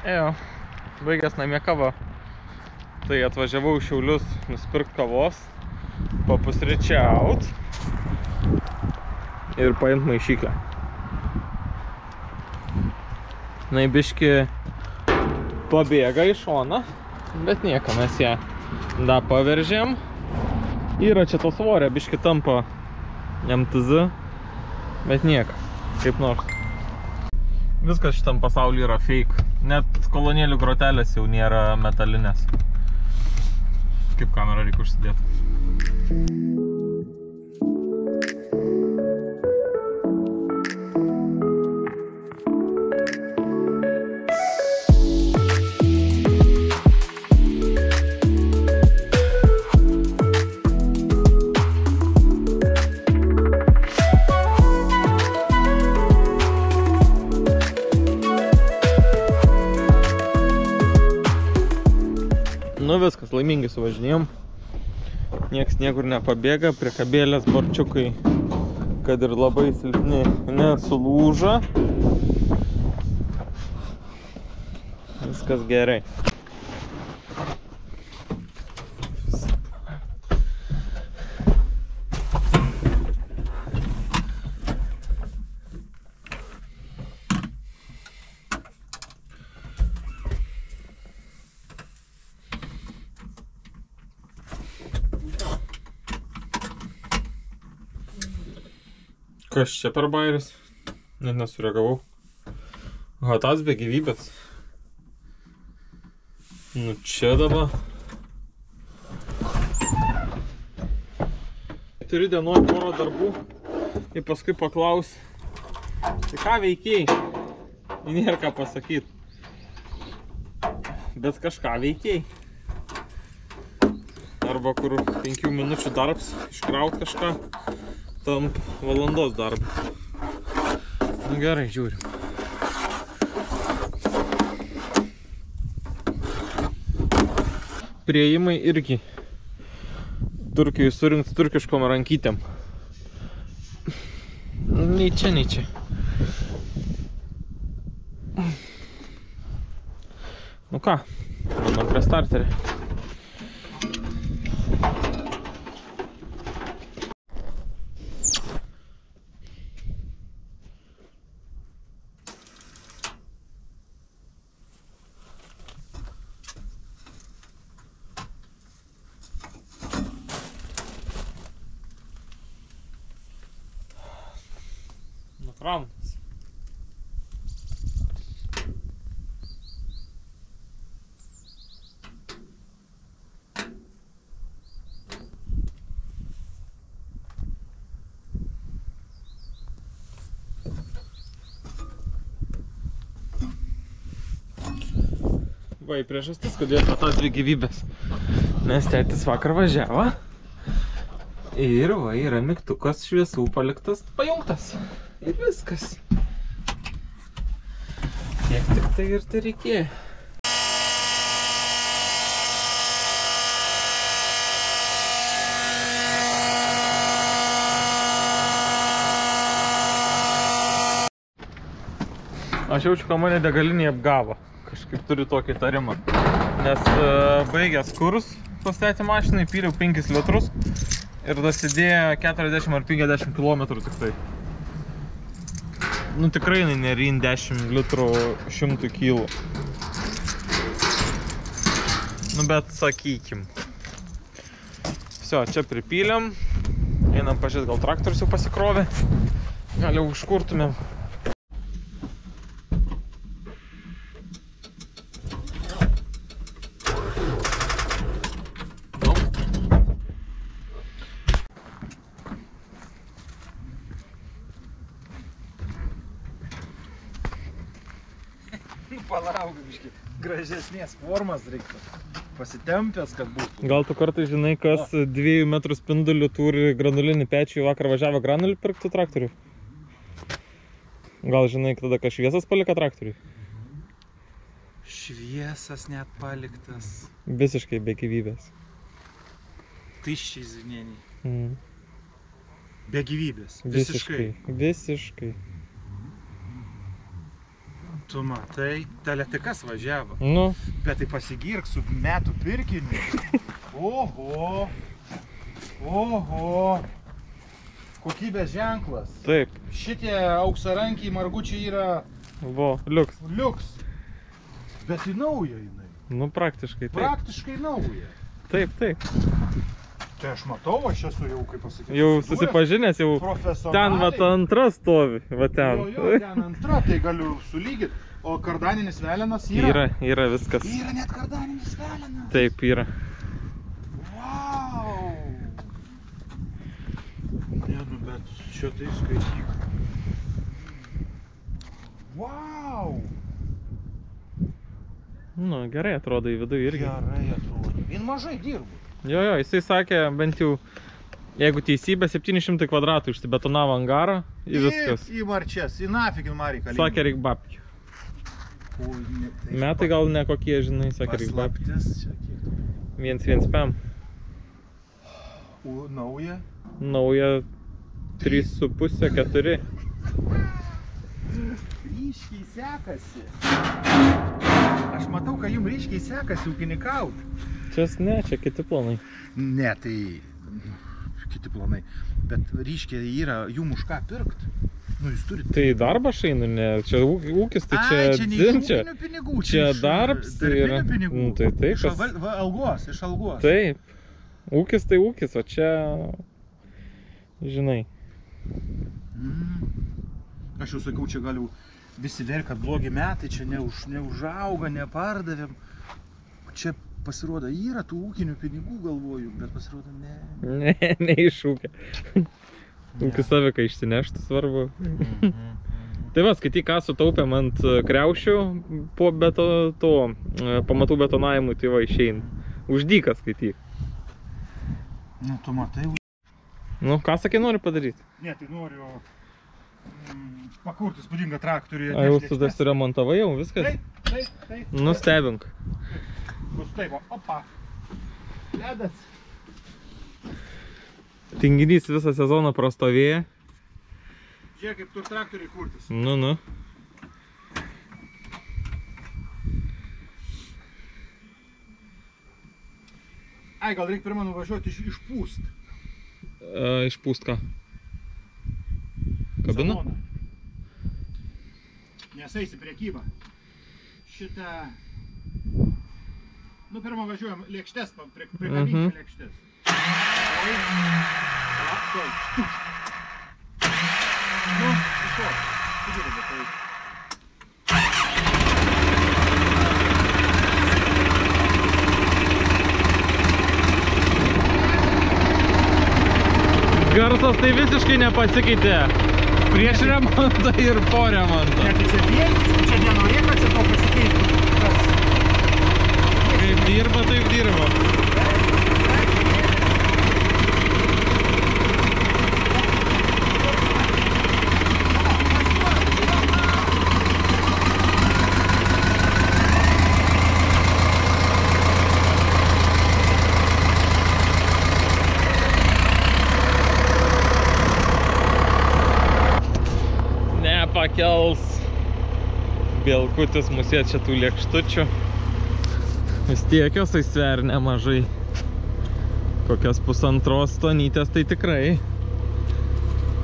Ėjo, baigęs namie kava. Tai atvažiavau į Šiaulius nusipirkt kavos, papusryčiaut ir paimt maišyklę. Na, biški pabėga į šoną, bet nieko, mes ją da paveržėm. Yra čia to svorio, biški tampa MTZ, bet nieko, kaip nors. Viskas šitam pasaulyje yra fake. Net kolonėlių grotelės jau nėra metalinės. Kaip kamerą reikia užsidėti. Nu viskas, laimingai suvažinėjom. Nieks niekur nepabėga, priekabėlės borčiukai, kad ir labai silpni, nesulūža. Viskas gerai. Kas čia per bairis? Net nesureagavau. Tas be gyvybės. Nu čia dabar. Turi dienoj porą darbų. Ir paskui paklaus. Tai ką veikiai? Nėra ką pasakyti. Bet kažką veikiai. Arba kur 5 minučių darbs, iškraut kažką. Tamp valandos darbą. Nu gerai, žiūrim. Priėjimai irgi Turkijoj surinks turkiškom rankytėm. Nei čia, nei čia. Nu ką, manau prie starterį. Nukraunas. Va, į priežastis, kodėl tas dvi gyvybės. Nes tėtis vakar važiavo. Ir va, yra mygtukas šviesų paliktas, pajungtas. Ir viskas. Tiek tik tai ir tai reikėjo. Aš jaučiu, kad mane degalinė apgavo. Kažkaip turiu tokį tarimą. Nes baigęs kurus pastatė mašiną, įpyliau 5 litrus. Ir dasidėjo 40 ar 50 km tik tai. Nu tikrai nerin 10 litrų 100 kg. Nu bet sakykim. Visio, čia pripylėm. Einam pažiūrėt, gal traktorius jau pasikrovė. Gal jau užkurtumėm. Palauk, biški, gražesnės formas reiktų. Pasitempęs, kad būtų. Gal tu kartais žinai, kas 2 metrų spindulių turi granulinį pečių, vakar važiavo granulį pirkti traktorių? Gal žinai tada, kad šviesas palika traktoriui? Šviesas net paliktas. Visiškai be gyvybės. Tuščiai zvinieniai. Be gyvybės. Visiškai. Visiškai. Tu matai, teletikas važiavo. Nu, Bet tai pasigirk su metų pirkiniu. Oho. Oho. Kokybės ženklas. taip. Šitie auksarankiai margučiai yra Vo, liuks. liuks. Bet tai nauja jinai. Nu, praktiškai taip. Praktiškai nauja. Taip, taip. Tai aš matau, aš esu jau, kaip pasakyti, Jau susipažinęs, jau ten va ta antra stovi, va ten. Jo, ten antra, tai galiu sulygit. O kardaninis velenas yra? Yra viskas. Yra net kardaninis velenas. Taip, yra. Vau. Ne, nu, bet šitai skaityk. Vau. Nu, gerai atrodo į vidų irgi. Gerai atrodo. Vien mažai dirbu. Jo, jisai sakė, bent jau, jeigu teisybė, 700 kvadratų išsibetonavo angarą į viskas. Į marčias, į nafigin man reikalinga. Sakė, reik babkių. Metai gal ne kokie, žinai, sakė, reik babkių. Paslaptis čia kiek. 1,1 Nauja. Nauja 3,5, 4. Ryškiai sekasi. Aš matau, kad jums ryškiai sekasi ūkininkauti. Čia ne, čia kiti planai. Ne, tai kiti planai. Bet ryškiai yra jums už ką pirkt. Nu, jūs turite. Tai darbas šeinu, ne, čia ūkis, tai čia dzin, čia darbs, tai yra. Pinigų. Tai taip. Iš algos, iš algos. Taip. Ūkis tai ūkis, o čia, žinai. Aš jau sakiau, čia galiu visi verkt, kad blogi metai, čia neužauga, nepardavėm. Čia pasirodo, yra tų ūkinių pinigų, galvoju, bet pasirodo, ne. Neiššūkė. Ūkis saviką išsineštų, svarbu. Tai va, skaityk, ką sutaupėm ant kriaušių po pamatų betonavimui, tai va išeina. Už dyką skaityk. Nu, tu matai. Nu, ką sakai nori padaryti? Ne, tai noriu pakurti spūdingą traktorių. A, jau suremontavai jau viskas? Taip. Nustebink. Bus taip, opa. Ledas. Tinginys visą sezoną prastovėja. Žiūrėk, kaip tur traktoriai kurtis. Nu. Ai, gal reikia pirmą nuvažiuoti išpūst. Išpūst ką? Kabiną? Saloną. Nes eisi priekybą. Šitą... Nu, pirmą važiuojam lėkštes, prikabinti lėkštes. Oi. Taip. Nu, iš to. Žiūrėkite, tai... Garsas tai visiškai nepasikeitė. Prieš remontą ir po remontą. Ne, tai čia vėlis, čia nenorėka, čia to pasikeisti. Kaip dirba, taip dirba. Pakels Bielkutis musė čia tų lėkštučių. Vis tiek jos sveria nemažai. Kokias 1,5 tonytės tai tikrai.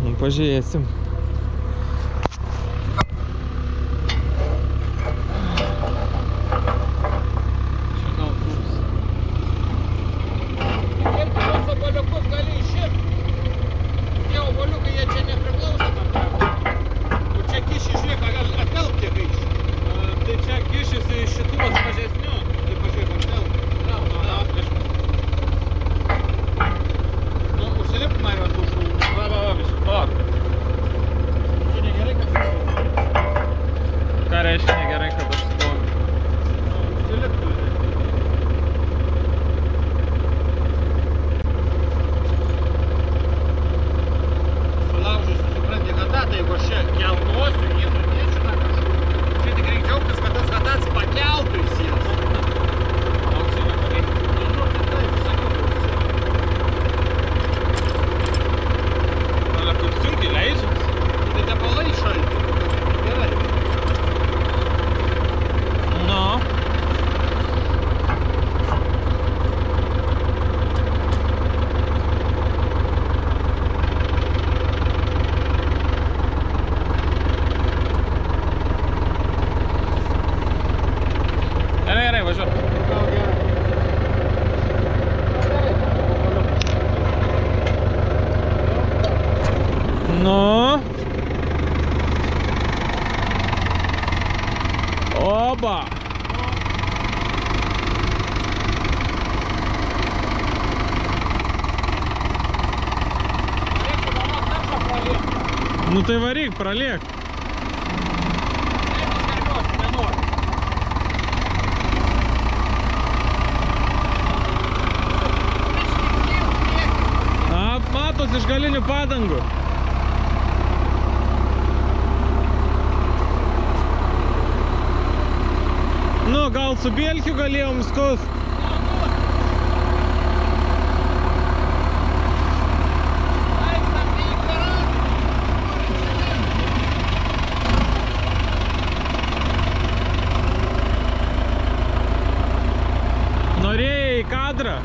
Nu, pažiūrėsim. Čia gal bus. Ir tuos oboliukus gali išimti. Tie oboliukai jie čia nepriklauso tam tam. Čia kišį, žiūrėk, gal atkelp tie gaišį. Tai čia kišis iš šituos mažesnius. Tai pažiūrėk, atkelp. Na, atvežk. Nu, užsilip, Mario, ant užų. Va, visi, palauk. Čia negerai, kad stovi. Ką reiškia negerai, kad aš stovi? Nu, užsilip tu. Sulaužysiu, supranti, kada, tai jeigu aš čia kelnuosiu, jį nudėčiu tą kažkur. Čia tik reikia džiaugtis, kad tas hadas pakeltų į sieną. Auksime pareikia. Nu, tai taip, sakiau, auksime. Kaip sunkiai leidžias. Tai tepalai šalti. Gerai. važiuot. Gal gerai. Nu. Oba. Nu tai varyk, praliek. Matos iš galinių padangų. Nu, gal su bielkiu galėjom skust. Norėjai į kadrą?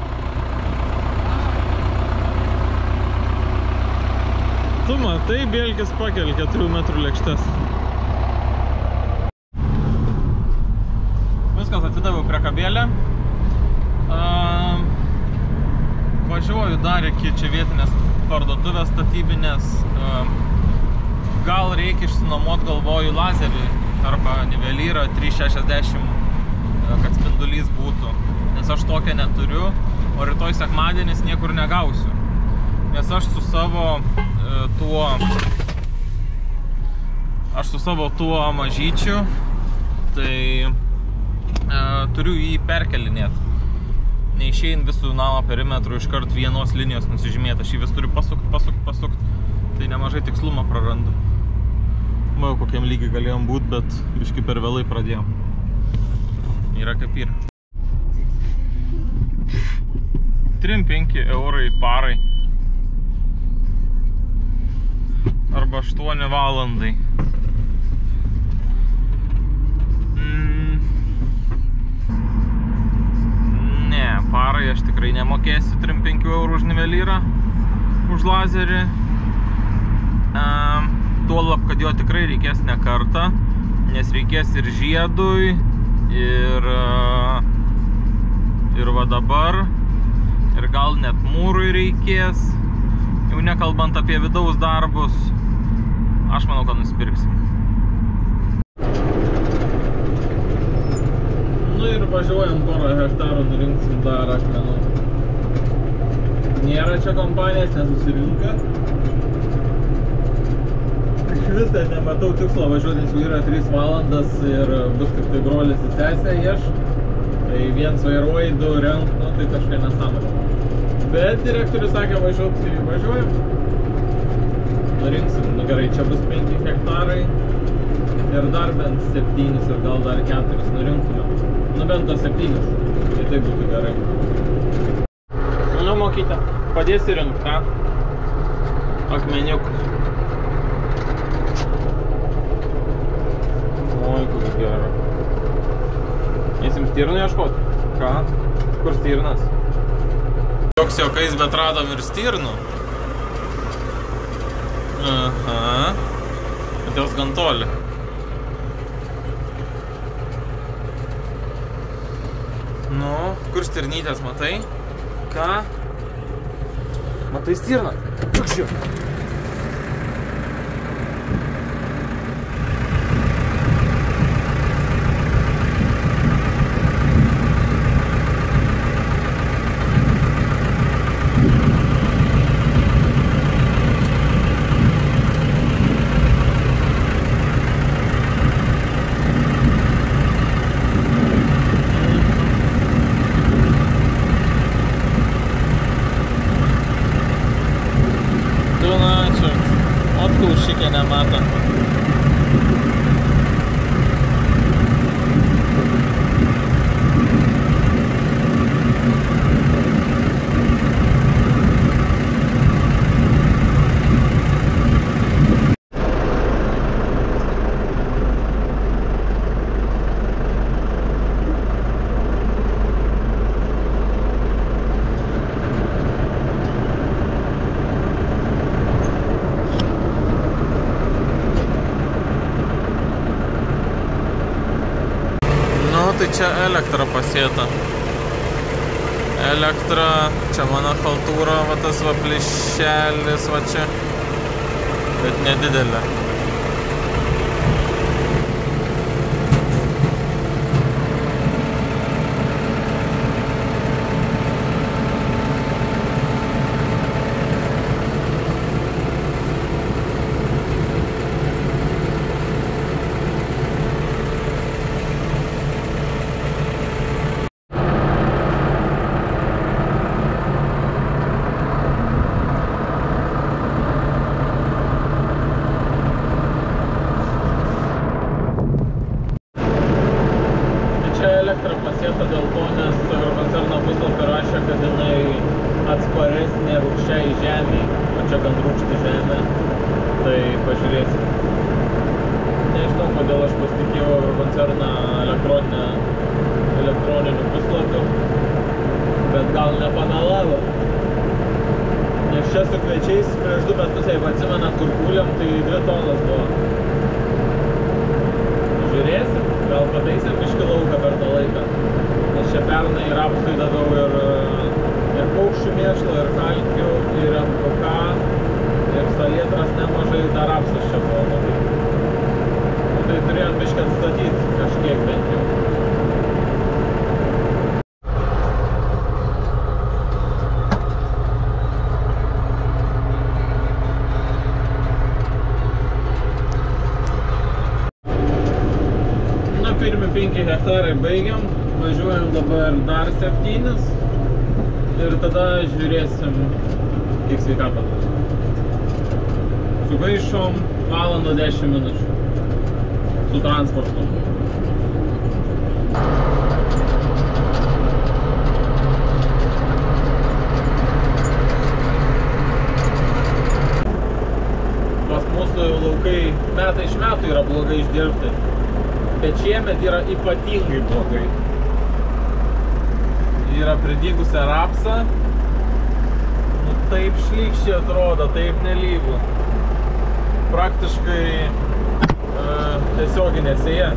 Tu matai, bielkis pakel 4 metrų lėkštes. Viskas, atidaviau prie kabėlę. Važiuoju dar iki čia vietinės parduotuvės statybinės. Gal reikia išsinuomot, galvoju, lazerį arba nivelyrą 360, kad spindulys būtų. Nes aš tokią neturiu, o rytoj sekmadienis niekur negausiu. Nes aš su savo tuo mažyčiu, tai turiu jį perkelinėti. Neišein visų namo perimetrų iškart vienos linijos nusižymėti. Aš jį vis turiu pasukt. Tai nemažai tikslumo prarandu. Manau, kokiam lygiai galėjom būt, bet biškai per vėlai pradėjom. Yra kaip yra. 3-5 eurai parai. Arba 8 valandai. Ne, parai aš tikrai nemokėsiu 3-5 eurų už nivelyrą, už lazerį. Tuolab, kad jo tikrai reikės ne kartą, nes reikės ir žiedui, ir va dabar, ir gal net mūrui reikės. Jau nekalbant apie vidaus darbus, aš manau, kad nusipirksim. Nu ir važiuojam porą hektarų, nurinksim dar akmenų. Nėra čia kompanijas, nesusirinka. Iš vis ten nematau tikslo važiuoti, nes jau yra 3 valandas ir bus tik tai brolis į sesę ieš. Tai viens vairuoji, 2 renk, nu tai kažkai nesąmonė. Bet direktorius sakė važiuoti, tai važiuojam. Nurinksim, nu gerai, čia bus 5 hektarai ir dar bent 7 ir gal dar 4 nurinktume. Nu bent to 7, tai tai būtų gerai. Nu mokytė, padėsi rinkt, ką? Akmeniukus. Oi, kokį gerą. Eisim stirnų ieškoti? Ką? Kur stirnas? Joks jokais, bet radom ir stirnų. Aha. Bet jos gan toli. Nu, kur stirnytės, matai? Ką? Matai stirną? Tukšiu. Tu na tai čia elektra pasėta. Elektra, čia mano chaltūra, va tas va plyšelis, va čia. Bet nedidelė. Dėl to, nes agrokoncerno puslapį rašė, kad jinai atsparesnė rūgščiai žemei, o čia gan rūgšti žemė, tai pažiūrėsim. Nežinau, kodėl aš pasitikėjau agrokoncerną elektroniniu puslapiu, bet gal nepamelavo. Nes čia su kviečiais prieš 2 metus, jeigu atsimenat, kur kūlėm, tai 2 tonas buvo. Žiūrėsim, gal pataisim biškį lauką per tą laiką. Nes čia pernai rapsui daviau ir paukščių mėšlo, ir kalkių, ir MKK, ir salietras nemažai, dar rapsas čia buvo. Tai turėjom biškį atstatyti kažkiek bent jau. Pirmi 5 hektarai baigiam, važiuojam dabar dar 7 ir tada žiūrėsim, kiek sveikatą bus. Sugaišom 1:10 minučių su transportu. Pas mūsų laukai metai iš metų yra blogai išdirbti. Bet šiemet yra ypatingai blogai. Yra pridygusią rapsą. Nu, taip šlykščiai atrodo, taip nelygu. Praktiškai tiesioginė sėja.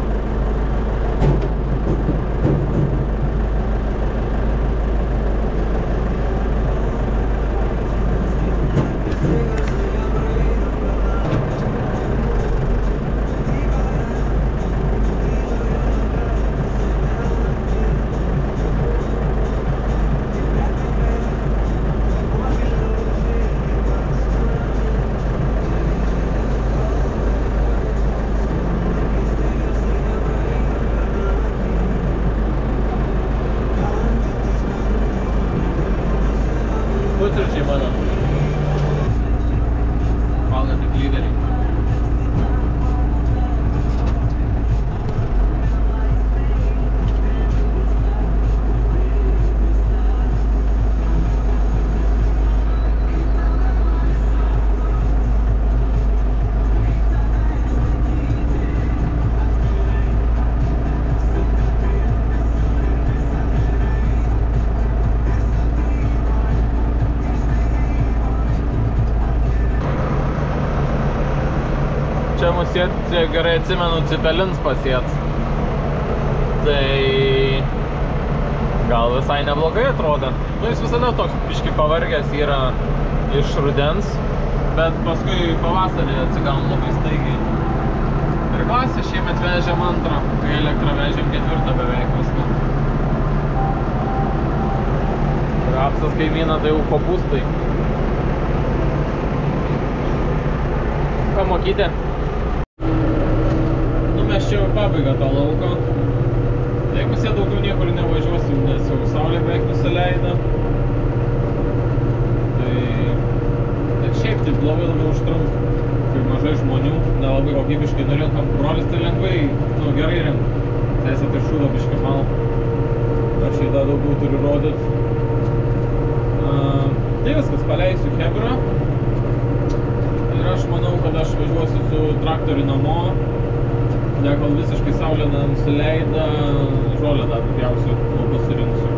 Pusryčiai mano. Valgo tik lyderiai. Čia mus jie, gerai atsimenu, Cipelins pasiets. Tai gal visai neblogai atrodo. Nu, jis visada toks biškį pavargęs yra iš rudens, bet paskui pavasarį atsigavom labai staigiai. Ir klasę šiemet vežėm 2, kai elektrą vežėm 4 beveik viską. Rapsas kaimyną tai jau kopūstai. Ką mokytė? Mes čia jau pabaigą to lauko. Tai mes jie daugiau niekur nevažiuosim, nes jau saulė beveik nusileido. Tai šiaip taip labai užtrunka. Kai mažai žmonių, nelabai kokybiškai nurinkam. Brolis tai lengvai, nu gerai rink. Sesė tai šūdo biškį mal. Aš jį dar daugiau turiu rodyt. Tai viskas, paleisiu Hebrą. Ir aš manau, kad aš važiuosiu su traktoriu namo. Ne, kol visiškai saulė nenusileida, žolę dar pjausiu, laukus surinksiu.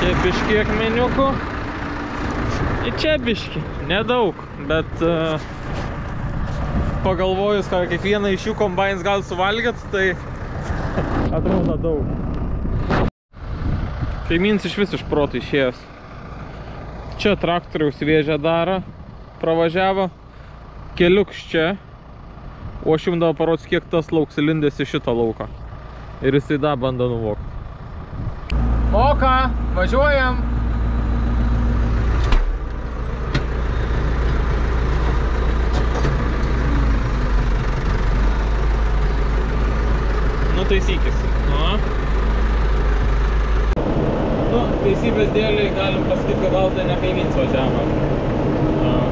Čia biškį akmeniukų. Ir čia biškį, nedaug, bet pagalvojus, kad kiekvieną iš jų kombains gali suvalgyti, tai atrodo daug. Kaimyns iš vis iš proto išėjęs. Čia traktoriaus vėžę daro, pravažiavo, keliuks čia, o aš jums dabar parods, kiek tas lauks įlindęs į šitą lauką. Ir jisai dar bando nuvokti. O ką, važiuojam! Nu, taisykis. Nu, teisybės dėliai galim pasakyti, kad gal tai ne kaimyns važiavo.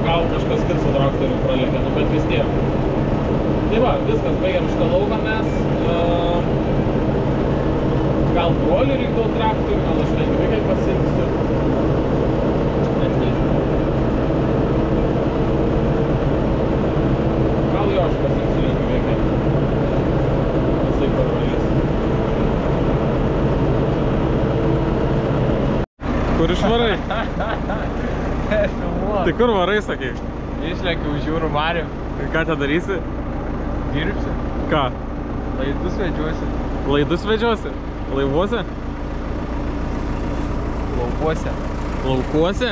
Gal kažkas kitas su traktoriu pralėkė, nu, bet vis tiek. Tai va, viskas, baigiam šitą lauką mes. Gal brolių reikdau traktorių, gal aš lengviai pasiimsiu. Net nežinau. Gal jo aš pasiimsiu lengviai. Visai parvalys. Kur išvarai? Tai kur varai, sakai? Išlekiu už jūrų marių. Ir ką te darysi? Dirbsi. Ką? Laidus vedžiuosi. Laidus vedžiosi? Laivuose? Laukuose. Laukuose?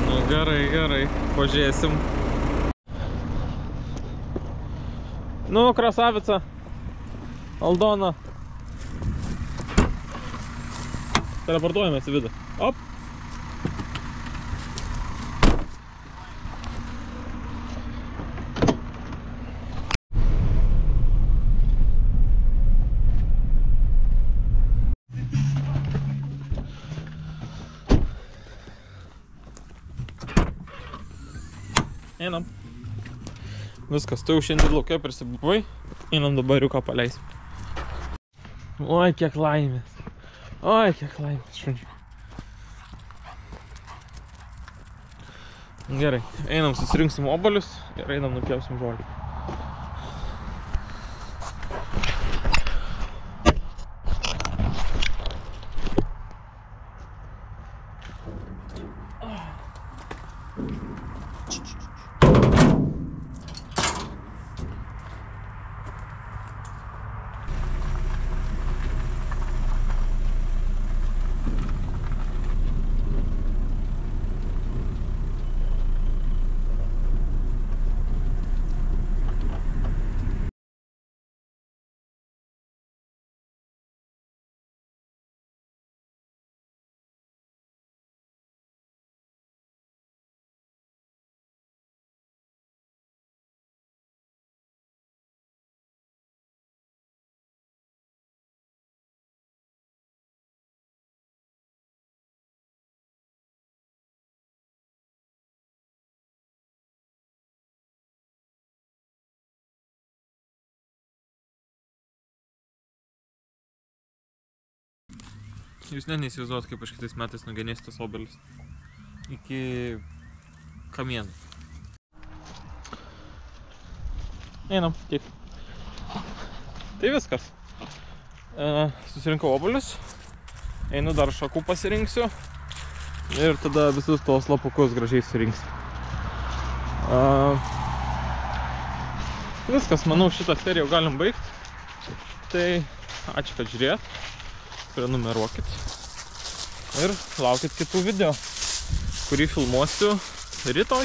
Nu gerai, gerai. Pažiūrėsim. Nu, krasavica. Aldona. Teleportuojamės į vidų. Op! Einam. Viskas, tu jau šiandien laukia prisibuvai. Einam dabariuką paleisim. Oi, kiek laimės. Oi, kiek laimės, šuniu. Gerai, einam susirinksim obuolius ir einam nupjausim žolę. Jūs net neįsivaizduojat, kaip aš kitais metais nugenėsiu tas obelis. Iki kamienų. Einam, tiek. Tai viskas. Susirinkau obuolius. Einu dar šakų pasirinksiu. Ir tada visus tos lapukus gražiai surinksiu. Viskas, manau, šitą seriją galim baigti. Tai ačiū, kad žiūrėjot. Prenumeruokit ir laukit kitų video, kurį filmuosiu rytoj.